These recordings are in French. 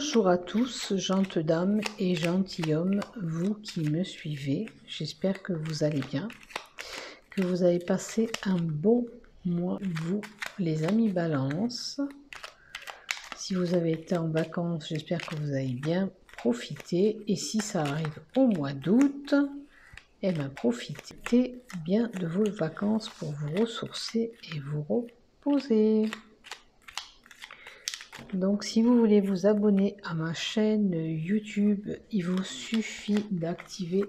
Bonjour à tous, gentes dames et gentilshommes, vous qui me suivez. J'espère que vous allez bien, que vous avez passé un bon mois, vous les amis Balance. Si vous avez été en vacances, j'espère que vous avez bien profité. Et si ça arrive au mois d'août, eh bien profitez bien de vos vacances pour vous ressourcer et vous reposer. Donc si vous voulez vous abonner à ma chaîne YouTube, il vous suffit d'activer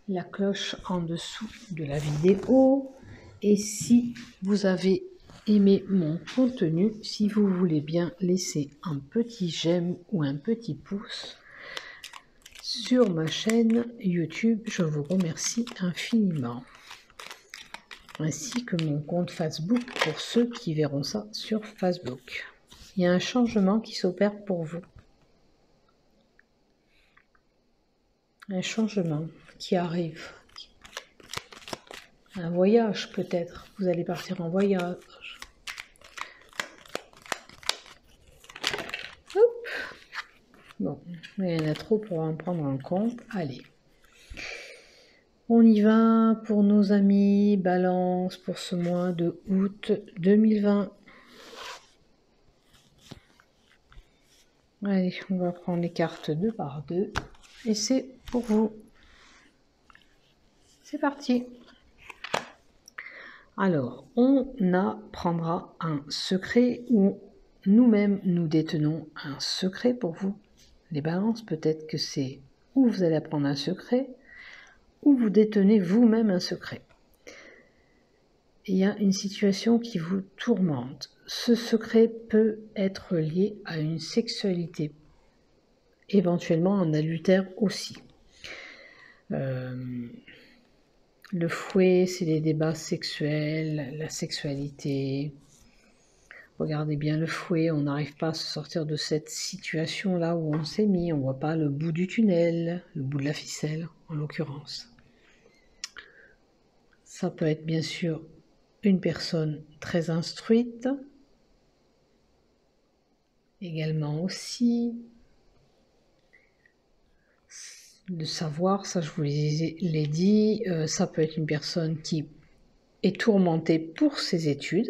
la cloche en dessous de la vidéo. Et si vous avez aimé mon contenu, si vous voulez bien laisser un petit j'aime ou un petit pouce sur ma chaîne YouTube, je vous remercie infiniment. Ainsi que mon compte Facebook pour ceux qui verront ça sur Facebook. Il y a un changement qui s'opère pour vous. Un changement qui arrive. Un voyage peut-être. Vous allez partir en voyage. Hop. Bon, il y en a trop pour en prendre en compte. Allez. On y va pour nos amis Balance pour ce mois de août 2020. Allez, on va prendre les cartes 2 par 2. Et c'est pour vous. C'est parti. Alors, on apprendra un secret où nous-mêmes nous détenons un secret pour vous. Les balances, peut-être que c'est où vous allez apprendre un secret, ou vous détenez vous-même un secret. Il y a une situation qui vous tourmente. Ce secret peut être lié à une sexualité, éventuellement un adultère aussi. Le fouet, c'est les débats sexuels, la sexualité. Regardez bien le fouet, on n'arrive pas à se sortir de cette situation-là où on s'est mis. On ne voit pas le bout du tunnel, le bout de la ficelle, en l'occurrence. Ça peut être bien sûr une personne très instruite. Également aussi le savoir, ça je vous l'ai dit, ça peut être une personne qui est tourmentée pour ses études,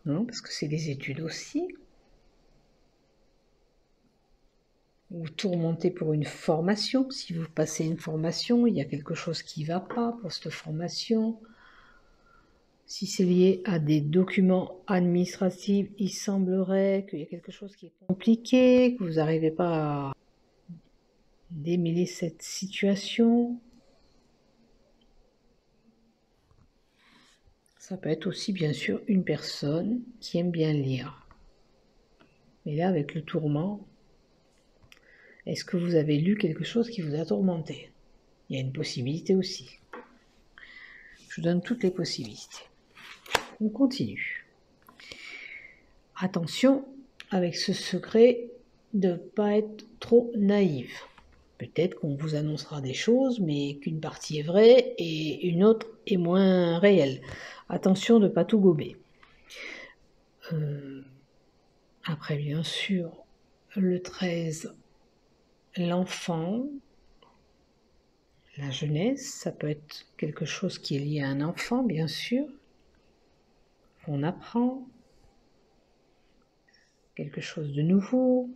hein, parce que c'est des études aussi, ou tourmentée pour une formation. Si vous passez une formation, il y a quelque chose qui ne va pas pour cette formation. Si c'est lié à des documents administratifs, il semblerait qu'il y a quelque chose qui est compliqué, que vous n'arrivez pas à démêler cette situation. Ça peut être aussi bien sûr une personne qui aime bien lire. Mais là, avec le tourment, est-ce que vous avez lu quelque chose qui vous a tourmenté? Il y a une possibilité aussi. Je vous donne toutes les possibilités. On continue. Attention avec ce secret de ne pas être trop naïf. Peut-être qu'on vous annoncera des choses, mais qu'une partie est vraie et une autre est moins réelle. Attention de ne pas tout gober. Après, bien sûr, le 13, l'enfant, la jeunesse, ça peut être quelque chose qui est lié à un enfant, bien sûr. On apprend quelque chose de nouveau.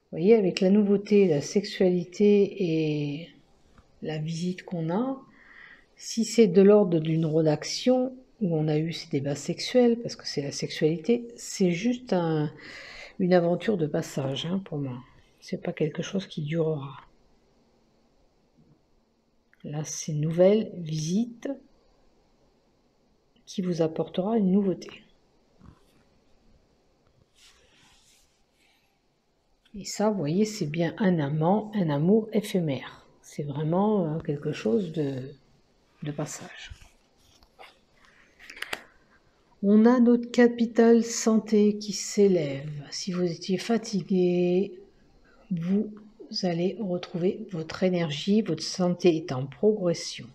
Vous voyez, avec la nouveauté, la sexualité et la visite qu'on a, si c'est de l'ordre d'une rédaction où on a eu ces débats sexuels, parce que c'est la sexualité, c'est juste une aventure de passage, hein, pour moi. C'est pas quelque chose qui durera. Là, c'est une nouvelle visite qui vous apportera une nouveauté. Et ça, vous voyez, c'est bien un amant, un amour éphémère. C'est vraiment quelque chose de passage. On a notre capital santé qui s'élève. Si vous étiez fatigué, vous allez retrouver votre énergie, votre santé est en progression.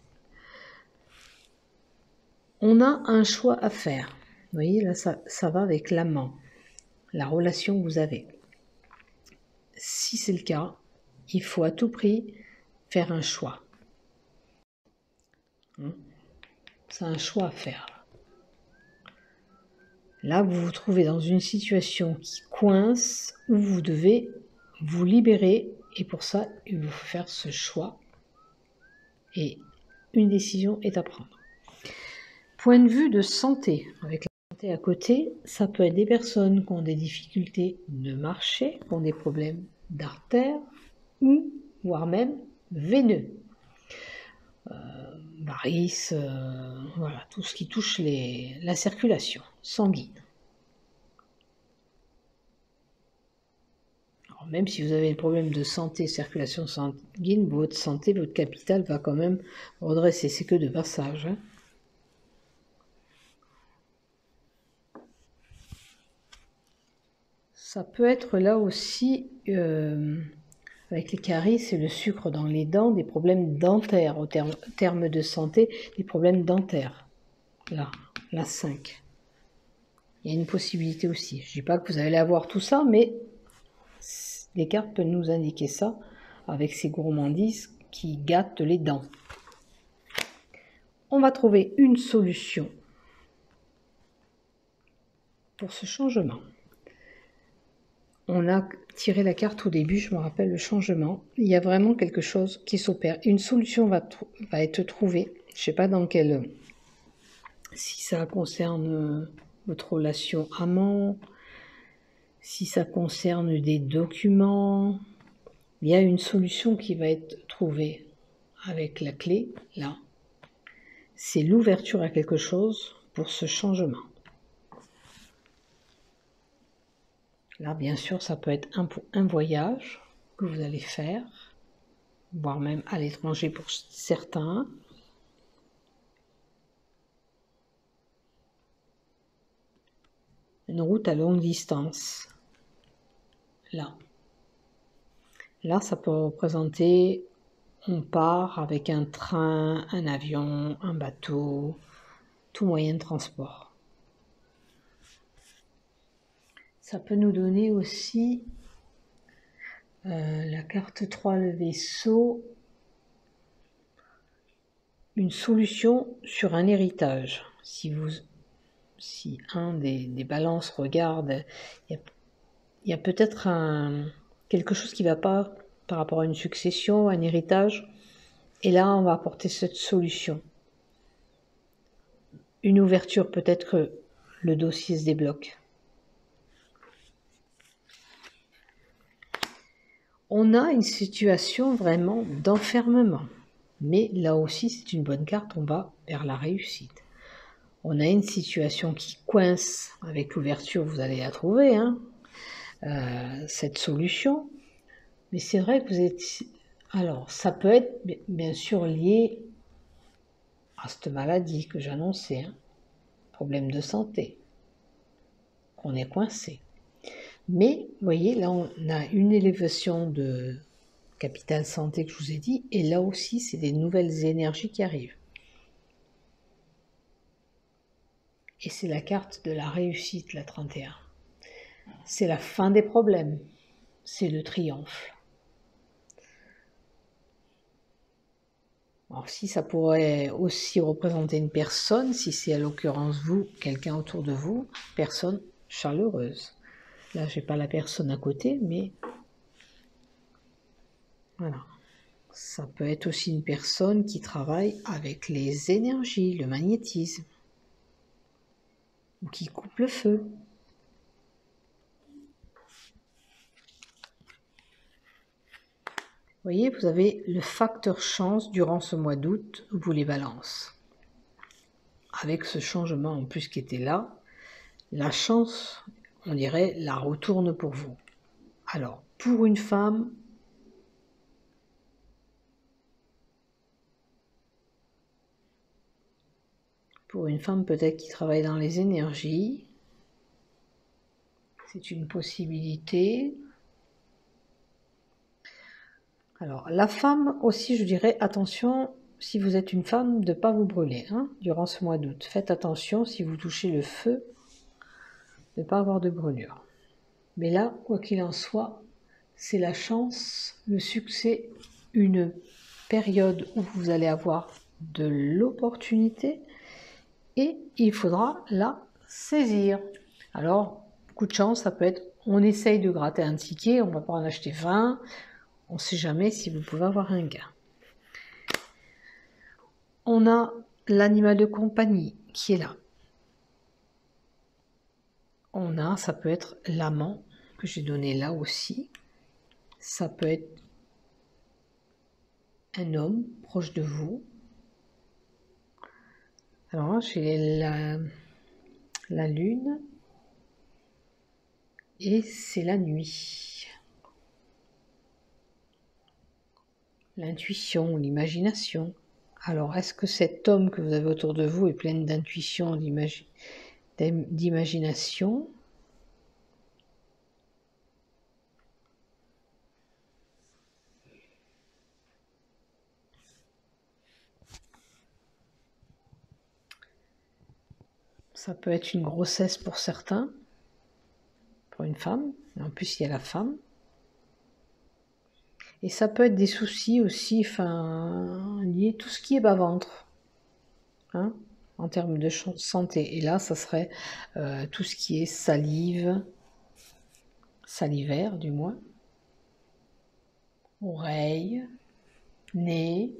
On a un choix à faire. voyez, là, ça va avec l'amant, la relation que vous avez. Si c'est le cas, il faut à tout prix faire un choix. C'est un choix à faire. Là, vous vous trouvez dans une situation qui coince, où vous devez vous libérer, et pour ça, il vous faut faire ce choix. Et une décision est à prendre. Point de vue de santé, avec la santé à côté, ça peut être des personnes qui ont des difficultés de marcher, qui ont des problèmes d'artères, ou voire même veineux. Varices, voilà, tout ce qui touche la circulation sanguine. Alors, même si vous avez des problèmes de santé, circulation sanguine, votre santé, votre capital va quand même redresser. C'est que de passage. Hein. Ça peut être là aussi, avec les caries, c'est le sucre dans les dents, des problèmes dentaires, au terme de santé, des problèmes dentaires. Là, la 5. Il y a une possibilité aussi. Je ne dis pas que vous allez avoir tout ça, mais les cartes peuvent nous indiquer ça avec ces gourmandises qui gâtent les dents. On va trouver une solution pour ce changement. On a tiré la carte au début, je me rappelle le changement. Il y a vraiment quelque chose qui s'opère. Une solution va être trouvée. Je ne sais pas dans quelle... Si ça concerne votre relation amant, si ça concerne des documents, il y a une solution qui va être trouvée avec la clé, là. C'est l'ouverture à quelque chose pour ce changement. Là, bien sûr, ça peut être un voyage que vous allez faire, voire même à l'étranger pour certains. Une route à longue distance. Là. Là, ça peut représenter, on part avec un train, un avion, un bateau, tout moyen de transport. Ça peut nous donner aussi la carte 3, le vaisseau, une solution sur un héritage. Si un des balances regarde, il y a peut-être quelque chose qui ne va pas par rapport à une succession, un héritage, et là on va apporter cette solution. Une ouverture, peut-être que le dossier se débloque. On a une situation vraiment d'enfermement. Mais là aussi, c'est une bonne carte, on va vers la réussite. On a une situation qui coince avec l'ouverture, vous allez la trouver, hein, cette solution. Mais c'est vrai que vous êtes... Alors, ça peut être bien sûr lié à cette maladie que j'annonçais, hein, problème de santé, qu'on est coincé. Mais, vous voyez, là, on a une élévation de capital santé que je vous ai dit, et là aussi, c'est des nouvelles énergies qui arrivent. Et c'est la carte de la réussite, la 31. C'est la fin des problèmes, c'est le triomphe. Alors si ça pourrait aussi représenter une personne, si c'est à l'occurrence vous, quelqu'un autour de vous, personne chaleureuse. Là, j'ai pas la personne à côté, mais voilà. Ça peut être aussi une personne qui travaille avec les énergies, le magnétisme, ou qui coupe le feu. Vous voyez, vous avez le facteur chance durant ce mois d'août, vous les balances. Avec ce changement en plus qui était là, la chance, on dirait, la retourne pour vous. Alors, pour une femme, peut-être qui travaille dans les énergies, c'est une possibilité. Alors, la femme aussi, je dirais, attention, si vous êtes une femme, de ne pas vous brûler hein, durant ce mois d'août. Faites attention si vous touchez le feu ne pas avoir de brûlure. Mais là, quoi qu'il en soit, c'est la chance, le succès, une période où vous allez avoir de l'opportunité et il faudra la saisir. Alors, coup de chance, ça peut être, on essaye de gratter un ticket, on ne va pas en acheter 20, on ne sait jamais si vous pouvez avoir un gain. On a l'animal de compagnie qui est là. On a, ça peut être l'amant que j'ai donné là aussi. Ça peut être un homme proche de vous. Alors j'ai la lune et c'est la nuit. L'intuition, l'imagination. Alors est-ce que cet homme que vous avez autour de vous est plein d'intuition, d'imagination? Ça peut être une grossesse pour certains, pour une femme. En plus, il y a la femme. Et ça peut être des soucis aussi, enfin, liés tout ce qui est bas-ventre, hein, en termes de santé. Et là, ça serait tout ce qui est salive, salivaire du moins, oreille, nez.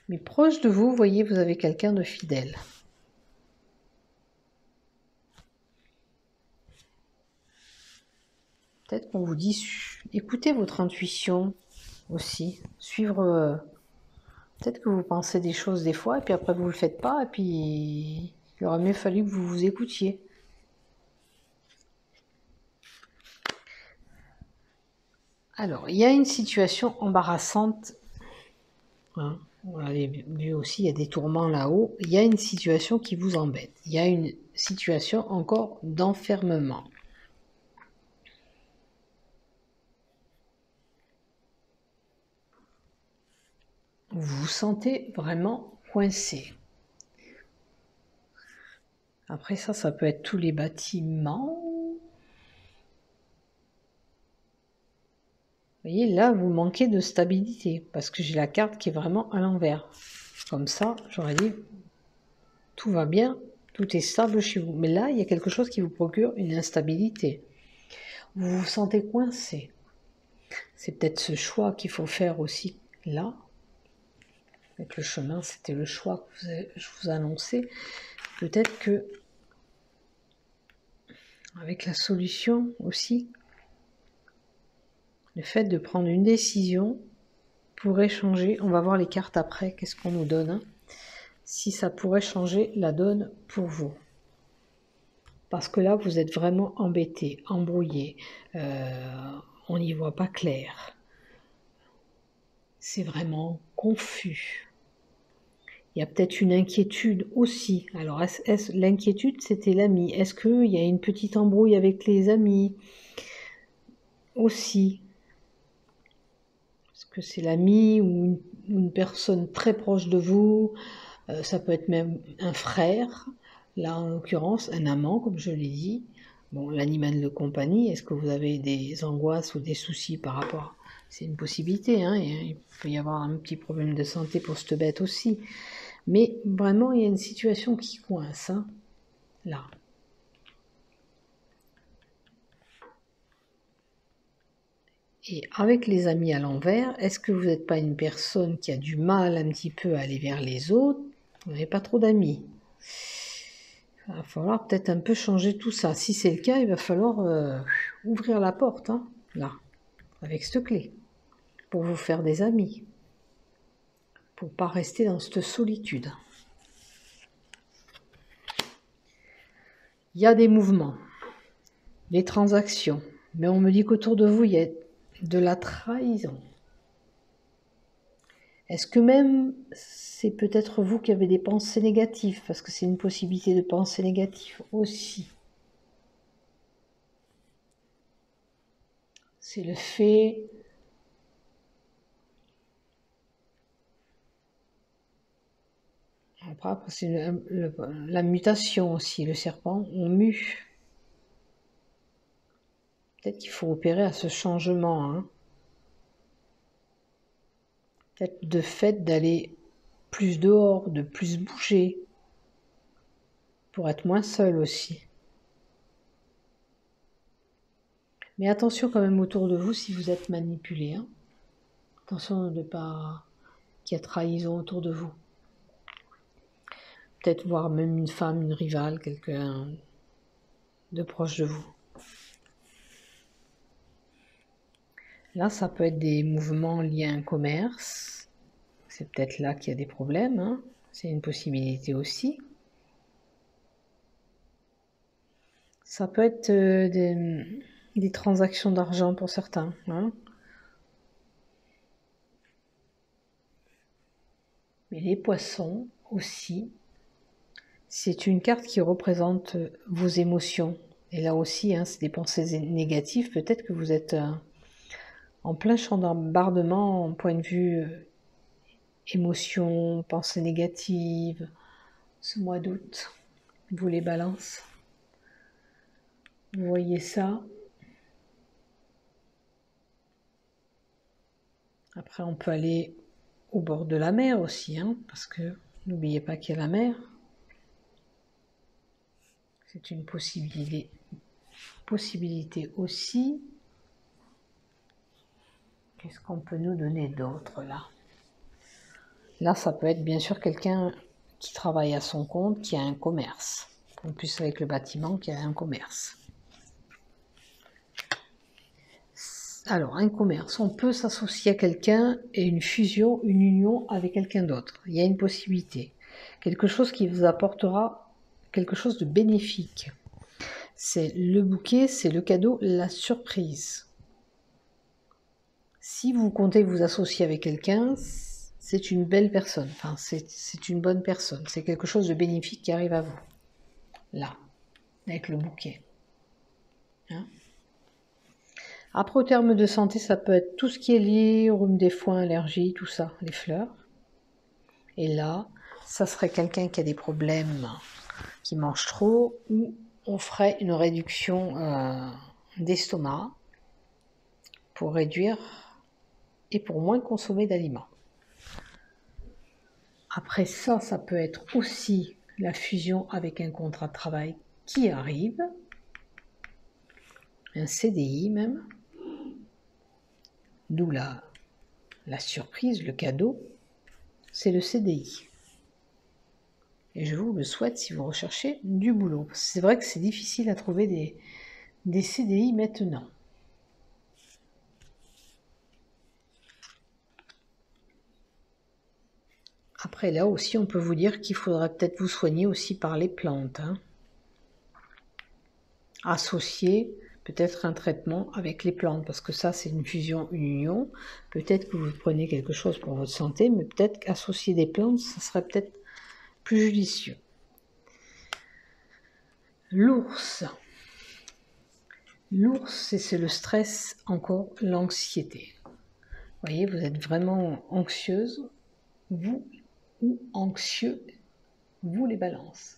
Mais proche de vous, vous voyez, vous avez quelqu'un de fidèle. Peut-être qu'on vous dit, écoutez votre intuition aussi, suivre. Peut-être que vous pensez des choses des fois, et puis après vous ne le faites pas, et puis il aurait mieux fallu que vous vous écoutiez. Alors, il y a une situation embarrassante. Hein, on l'avait vu aussi, il y a des tourments là-haut. Il y a une situation qui vous embête. Il y a une situation encore d'enfermement. Vous vous sentez vraiment coincé. Après ça, ça peut être tous les bâtiments. Vous voyez, là, vous manquez de stabilité, parce que j'ai la carte qui est vraiment à l'envers. Comme ça, j'aurais dit, tout va bien, tout est stable chez vous. Mais là, il y a quelque chose qui vous procure une instabilité. Vous vous sentez coincé. C'est peut-être ce choix qu'il faut faire aussi là. Avec le chemin, c'était le choix que je vous annonçais. Peut-être que avec la solution aussi, le fait de prendre une décision pourrait changer. On va voir les cartes après, qu'est-ce qu'on nous donne. Hein, si ça pourrait changer la donne pour vous. Parce que là, vous êtes vraiment embêté, embrouillé. On n'y voit pas clair. C'est vraiment confus. Il y a peut-être une inquiétude aussi. Alors, l'inquiétude, c'était l'ami. Est-ce qu'il y a une petite embrouille avec les amis aussi? Est-ce que c'est l'ami ou une personne très proche de vous? Ça peut être même un frère. Là, en l'occurrence, un amant, comme je l'ai dit. Bon, l'animal de compagnie, est-ce que vous avez des angoisses ou des soucis par rapport? C'est une possibilité, hein, il peut y avoir un petit problème de santé pour cette bête aussi. Mais vraiment, il y a une situation qui coince, hein, là. Et avec les amis à l'envers, est-ce que vous n'êtes pas une personne qui a du mal un petit peu à aller vers les autres? Vous n'avez pas trop d'amis. Il va falloir peut-être un peu changer tout ça. Si c'est le cas, il va falloir ouvrir la porte, hein, là, avec cette clé, pour vous faire des amis, pour pas rester dans cette solitude. Il y a des mouvements, des transactions, mais on me dit qu'autour de vous, il y a de la trahison. Est-ce que même c'est peut-être vous qui avez des pensées négatives, parce que c'est une possibilité de pensée négative aussi. C'est le fait Après c'est la mutation aussi. Le serpent, on mue. Peut-être qu'il faut opérer à ce changement. Hein. Peut-être de fait d'aller plus dehors, de plus bouger. Pour être moins seul aussi. Mais attention quand même autour de vous si vous êtes manipulé. Hein. Attention de ne pas qu'il y ait trahison autour de vous. Peut-être voir même une femme, une rivale, quelqu'un de proche de vous. Là, ça peut être des mouvements liés à un commerce. C'est peut-être là qu'il y a des problèmes. Hein. C'est une possibilité aussi. Ça peut être des transactions d'argent pour certains. Hein. Mais les poissons aussi, c'est une carte qui représente vos émotions. Et là aussi, hein, c'est des pensées négatives. Peut-être que vous êtes en plein champ d'embardement, en point de vue émotions, pensées négatives, ce mois d'août. Vous les balances. Vous voyez ça. Après, on peut aller au bord de la mer aussi, hein, parce que n'oubliez pas qu'il y a la mer. C'est une possibilité aussi. Qu'est-ce qu'on peut nous donner d'autre là? Là, ça peut être bien sûr quelqu'un qui travaille à son compte, qui a un commerce. En plus avec le bâtiment, qui a un commerce. Alors, un commerce, on peut s'associer à quelqu'un et une fusion, une union avec quelqu'un d'autre. Il y a une possibilité. Quelque chose qui vous apportera quelque chose de bénéfique. C'est le bouquet, c'est le cadeau, la surprise. Si vous comptez vous associer avec quelqu'un, c'est une belle personne. Enfin, c'est une bonne personne. C'est quelque chose de bénéfique qui arrive à vous. Là, avec le bouquet. Hein? Après, au terme de santé, ça peut être tout ce qui est lié au rhume des foins, allergies, tout ça, les fleurs. Et là, ça serait quelqu'un qui a des problèmes, qui mange trop, ou on ferait une réduction d'estomac pour réduire et pour moins consommer d'aliments. Après ça, ça peut être aussi la fusion avec un contrat de travail qui arrive, un CDI même, d'où la surprise, le cadeau, c'est le CDI. Et je vous le souhaite si vous recherchez du boulot. C'est vrai que c'est difficile à trouver des CDI maintenant. Après là aussi, on peut vous dire qu'il faudra peut-être vous soigner aussi par les plantes. Hein. Associer peut-être un traitement avec les plantes, parce que ça c'est une fusion, une union. Peut-être que vous prenez quelque chose pour votre santé, mais peut-être qu'associer des plantes, ça serait peut-être plus judicieux. L'ours. L'ours, c'est le stress, encore l'anxiété. Vous voyez, vous êtes vraiment anxieuse, vous, ou anxieux, vous les balances.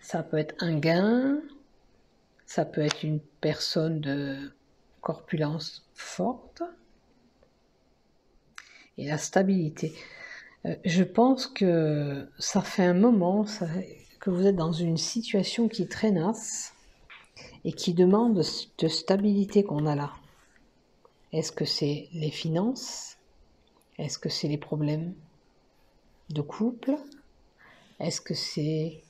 Ça peut être un gain, ça peut être une personne de corpulence forte, et la stabilité. Je pense que ça fait un moment que vous êtes dans une situation qui traînasse et qui demande de stabilité qu'on a là. Est-ce que c'est les finances? Est-ce que c'est les problèmes de couple? Est-ce que c'est...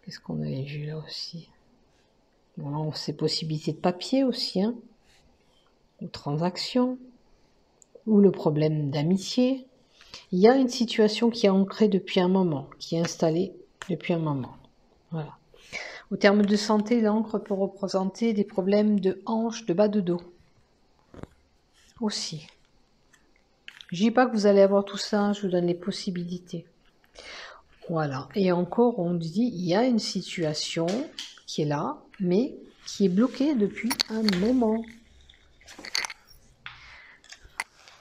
Qu'est-ce qu'on avait vu là aussi? Bon, c'est possibilités de papier aussi, hein, ou transactions, ou le problème d'amitié. Il y a une situation qui est ancrée depuis un moment, qui est installée depuis un moment. Voilà. Au terme de santé, l'encre peut représenter des problèmes de hanche, de bas de dos. Aussi. Je dis pas que vous allez avoir tout ça, je vous donne les possibilités. Voilà. Et encore, on dit, il y a une situation qui est là, mais qui est bloquée depuis un moment.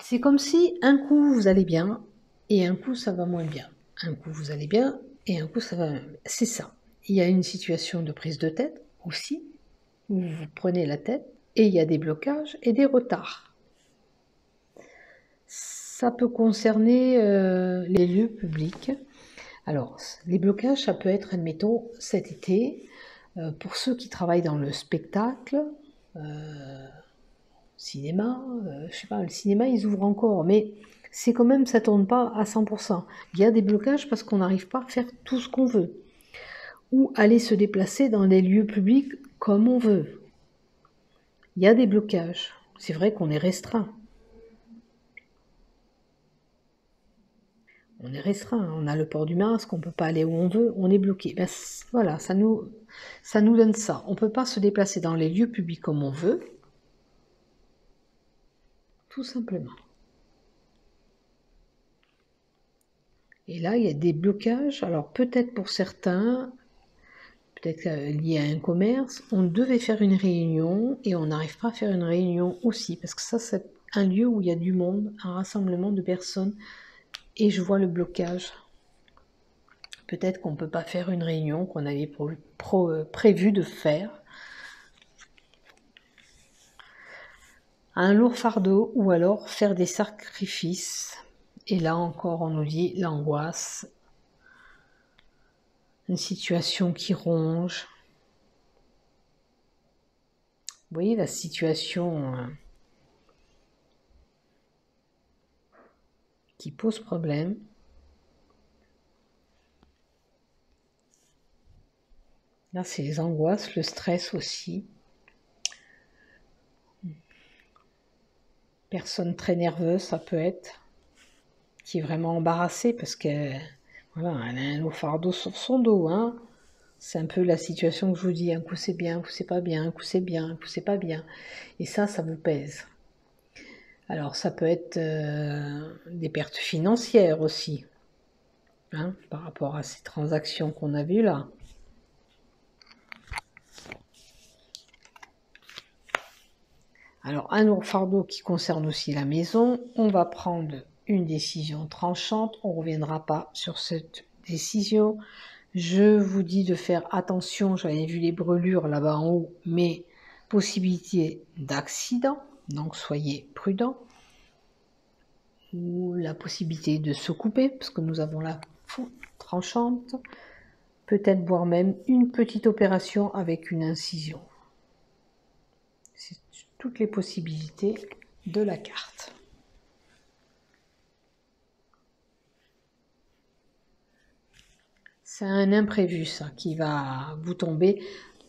C'est comme si un coup vous allez bien et un coup ça va moins bien. un coup vous allez bien et un coup ça va. C'est ça. Il y a une situation de prise de tête aussi, où vous prenez la tête et il y a des blocages et des retards. Ça peut concerner les lieux publics. Alors, les blocages, ça peut être, admettons, cet été, pour ceux qui travaillent dans le spectacle, cinéma, je sais pas, le cinéma, ils ouvrent encore, mais c'est quand même, ça tourne pas à 100%. Il y a des blocages parce qu'on n'arrive pas à faire tout ce qu'on veut. Ou aller se déplacer dans les lieux publics comme on veut. Il y a des blocages. C'est vrai qu'on est restreint. On est restreint, on a le port du masque, on ne peut pas aller où on veut, on est bloqué. Ben, voilà, ça nous donne ça. On ne peut pas se déplacer dans les lieux publics comme on veut, tout simplement. Et là, il y a des blocages. Alors peut-être pour certains, peut-être liés à un commerce, on devait faire une réunion et on n'arrive pas à faire une réunion aussi, parce que ça, c'est un lieu où il y a du monde, un rassemblement de personnes, et je vois le blocage. Peut-être qu'on ne peut pas faire une réunion qu'on avait prévu de faire. Un lourd fardeau ou alors faire des sacrifices. Et là encore, on nous dit l'angoisse, une situation qui ronge. Vous voyez la situation qui pose problème. Là, c'est les angoisses, le stress aussi. Personne très nerveuse, ça peut être, qui est vraiment embarrassée parce qu'elle voilà, elle a un lourd fardeau sur son dos. Hein. C'est un peu la situation que je vous dis, un coup c'est bien, un coup c'est pas bien, un coup c'est bien, un coup c'est pas bien. Et ça vous pèse. Alors ça peut être des pertes financières aussi, hein, par rapport à ces transactions qu'on a vues là. Alors un lourd fardeau qui concerne aussi la maison, on va prendre une décision tranchante, on ne reviendra pas sur cette décision. Je vous dis de faire attention, j'avais vu les brûlures là-bas en haut, mais possibilité d'accident, donc soyez prudents. Ou la possibilité de se couper, parce que nous avons la foudre tranchante, peut-être voire même une petite opération avec une incision. C'est toutes les possibilités de la carte. C'est un imprévu, ça, qui va vous tomber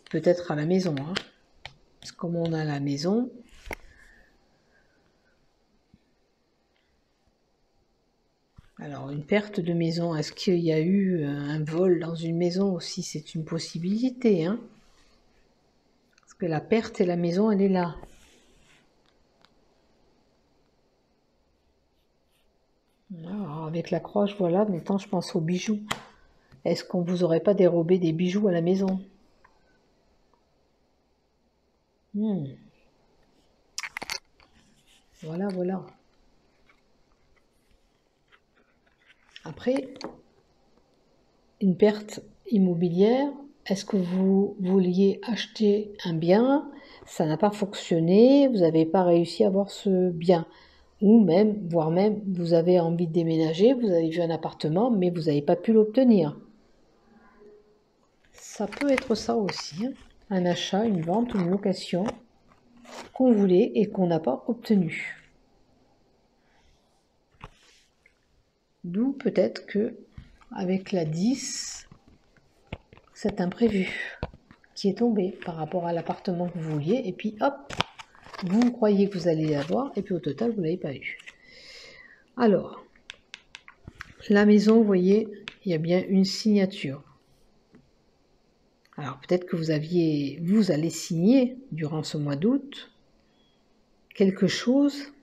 peut-être à la maison. Hein. Parce que comme on a la maison, alors une perte de maison, est-ce qu'il y a eu un vol dans une maison aussi? C'est une possibilité. Hein. Parce que la perte et la maison, elle est là. Alors, avec la croix, voilà, maintenant je pense aux bijoux. Est-ce qu'on vous aurait pas dérobé des bijoux à la maison? Voilà, voilà. Après, une perte immobilière, est-ce que vous vouliez acheter un bien, ça n'a pas fonctionné, vous n'avez pas réussi à avoir ce bien, ou même, voire même, vous avez envie de déménager, vous avez vu un appartement, mais vous n'avez pas pu l'obtenir. Ça peut être ça aussi, hein. Un achat, une vente, une location qu'on voulait et qu'on n'a pas obtenu. D'où peut-être que, avec la 10, cet imprévu qui est tombé par rapport à l'appartement que vous vouliez, et puis hop, vous croyez que vous allez l'avoir, et puis au total, vous ne l'avez pas eu. Alors, la maison, vous voyez, il y a bien une signature. Alors peut-être que vous allez signer durant ce mois d'août quelque chose.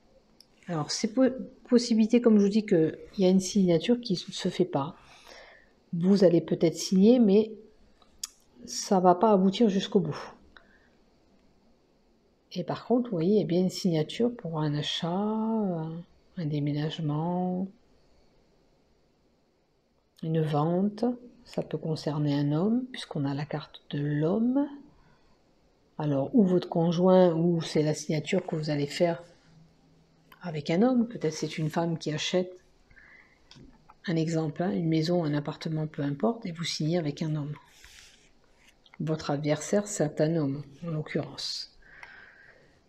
Alors c'est possibilité, comme je vous dis, qu'il y a une signature qui ne se fait pas. Vous allez peut-être signer, mais ça ne va pas aboutir jusqu'au bout. Et par contre, vous voyez, il y a bien une signature pour un achat, un déménagement, une vente, ça peut concerner un homme, puisqu'on a la carte de l'homme. Alors, ou votre conjoint, ou c'est la signature que vous allez faire avec un homme. Peut-être c'est une femme qui achète, un exemple, hein, une maison, un appartement, peu importe, et vous signez avec un homme. Votre adversaire, c'est un homme, en l'occurrence.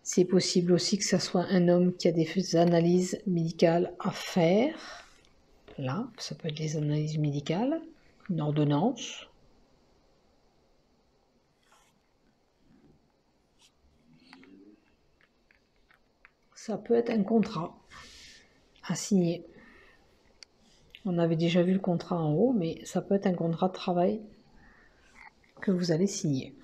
C'est possible aussi que ce soit un homme qui a des analyses médicales à faire. Là, ça peut être des analyses médicales, une ordonnance. Ça peut être un contrat à signer. On avait déjà vu le contrat en haut, mais ça peut être un contrat de travail que vous allez signer.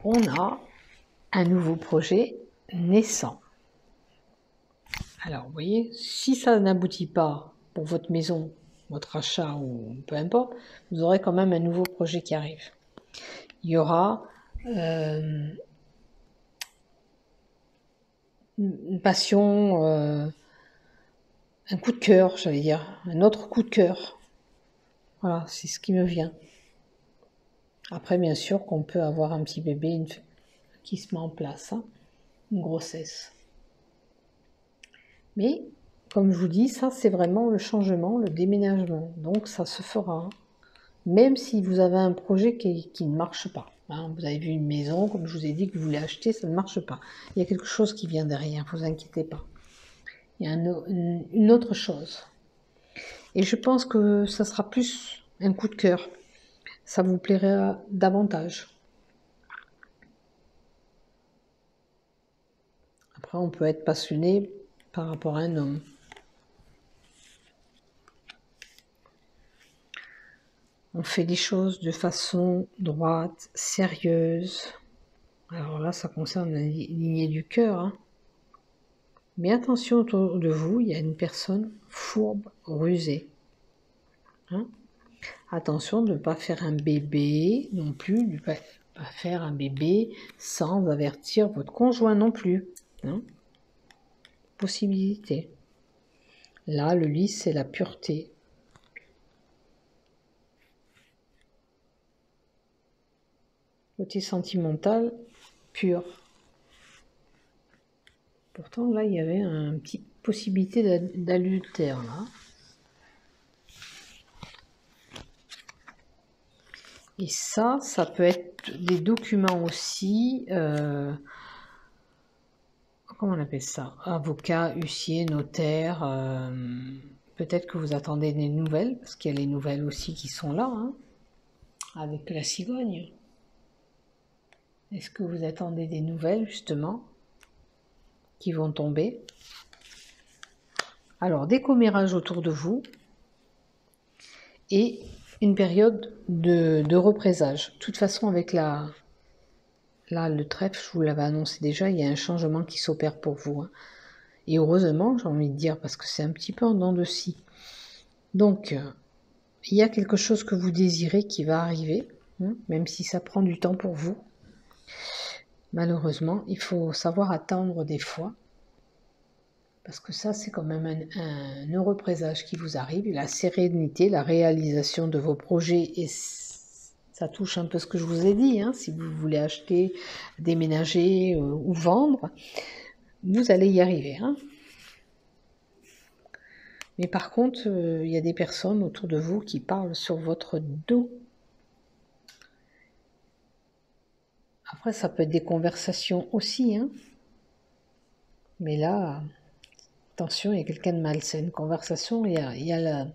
On a un nouveau projet naissant. Alors, vous voyez, si ça n'aboutit pas pour votre maison, votre achat ou peu importe, vous aurez quand même un nouveau projet qui arrive. Il y aura une passion, un coup de cœur, j'allais dire, un autre coup de cœur. Voilà, c'est ce qui me vient. Après, bien sûr, qu'on peut avoir un petit bébé qui se met en place, hein, une grossesse. Mais, comme je vous dis, ça c'est vraiment le changement, le déménagement. Donc ça se fera, même si vous avez un projet qui ne marche pas. Hein. Vous avez vu une maison, comme je vous ai dit, que vous voulez acheter, ça ne marche pas. Il y a quelque chose qui vient derrière, ne vous inquiétez pas. Il y a une autre chose. Et je pense que ça sera plus un coup de cœur. Ça vous plaira davantage. Après, on peut être passionné par rapport à un homme. On fait des choses de façon droite, sérieuse. Alors là, ça concerne la lignée du cœur. Hein. Mais attention, autour de vous, il y a une personne fourbe, rusée. Hein. Attention de ne pas faire un bébé non plus, de ne pas faire un bébé sans avertir votre conjoint non plus. Hein. Possibilité. Là, le lys, c'est la pureté. Côté sentimental, pur. Pourtant, là, il y avait une petite possibilité d'adultère, là. Et ça peut être des documents aussi, comment on appelle ça? Avocat, huissier, notaire, peut-être que vous attendez des nouvelles, parce qu'il y a les nouvelles aussi qui sont là, hein, avec la cigogne. Est-ce que vous attendez des nouvelles, justement, qui vont tomber? Alors, des commérages autour de vous et une période de représage. De toute façon, avec là, le trèfle, je vous l'avais annoncé déjà, il y a un changement qui s'opère pour vous. Hein. Et heureusement, j'ai envie de dire, parce que c'est un petit peu en dents de scie. Donc, il y a quelque chose que vous désirez qui va arriver, hein, même si ça prend du temps pour vous. Malheureusement, il faut savoir attendre des fois. Parce que ça, c'est quand même un heureux présage qui vous arrive. La sérénité, la réalisation de vos projets, et ça touche un peu ce que je vous ai dit. Hein, si vous voulez acheter, déménager ou vendre, vous allez y arriver. Hein. Mais par contre, il y a des personnes autour de vous qui parlent sur votre dos. Après, ça peut être des conversations aussi. Hein. Mais là... Attention, il y a quelqu'un de malsaine. Conversation, il y a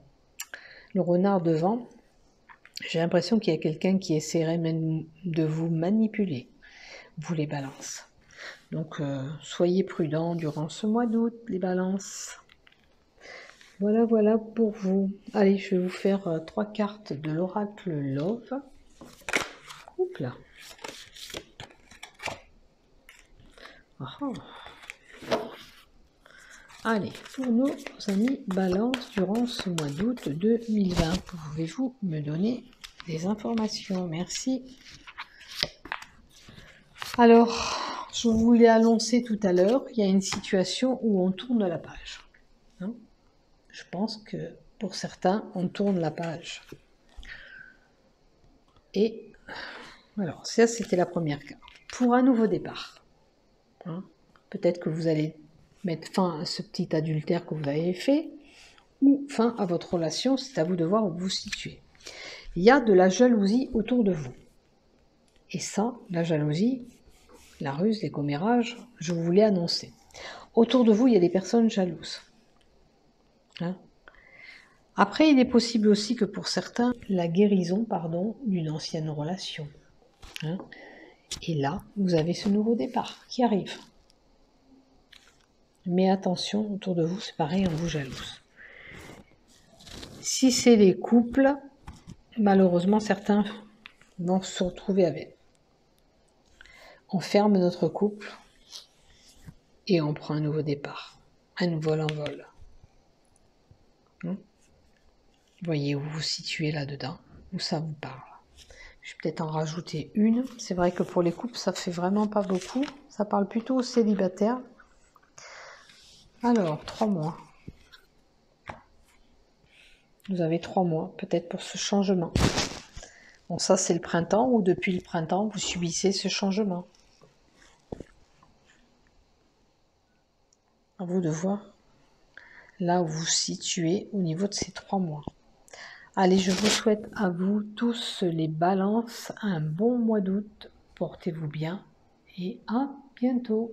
le renard devant. J'ai l'impression qu'il y a quelqu'un qui essaierait même de vous manipuler, vous les balances. Donc, soyez prudents durant ce mois d'août, les balances. Voilà pour vous. Allez, je vais vous faire 3 cartes de l'oracle Love. Oups là. Ah. Allez, pour nos amis balance durant ce mois d'août 2020, pouvez-vous me donner des informations? Merci. Alors, je vous l'ai annoncé tout à l'heure, il y a une situation où on tourne la page. hein. Je pense que pour certains, on tourne la page. Et alors, ça, c'était la première carte. Pour un nouveau départ, hein, peut-être que vous allez mettre fin à ce petit adultère que vous avez fait, ou fin à votre relation, c'est à vous de voir où vous vous situez. Il y a de la jalousie autour de vous. Et ça, la jalousie, la ruse, les commérages, je vous l'ai annoncé. Autour de vous, il y a des personnes jalouses. Hein. Après, il est possible aussi que pour certains, la guérison, d'une ancienne relation. Hein. Et là, vous avez ce nouveau départ qui arrive. Mais attention, autour de vous, c'est pareil, on vous jalouse. Si c'est les couples, malheureusement, certains vont se retrouver avec. On ferme notre couple et on prend un nouveau départ, un nouveau envol. Vous voyez où vous vous situez là-dedans, où ça vous parle. Je vais peut-être en rajouter une. C'est vrai que pour les couples, ça fait vraiment pas beaucoup. Ça parle plutôt aux célibataires. Alors, 3 mois. Vous avez 3 mois, peut-être pour ce changement. Bon, ça, c'est le printemps, ou depuis le printemps, vous subissez ce changement. À vous de voir là où vous vous situez au niveau de ces 3 mois. Allez, je vous souhaite à vous tous les balances un bon mois d'août. Portez-vous bien et à bientôt.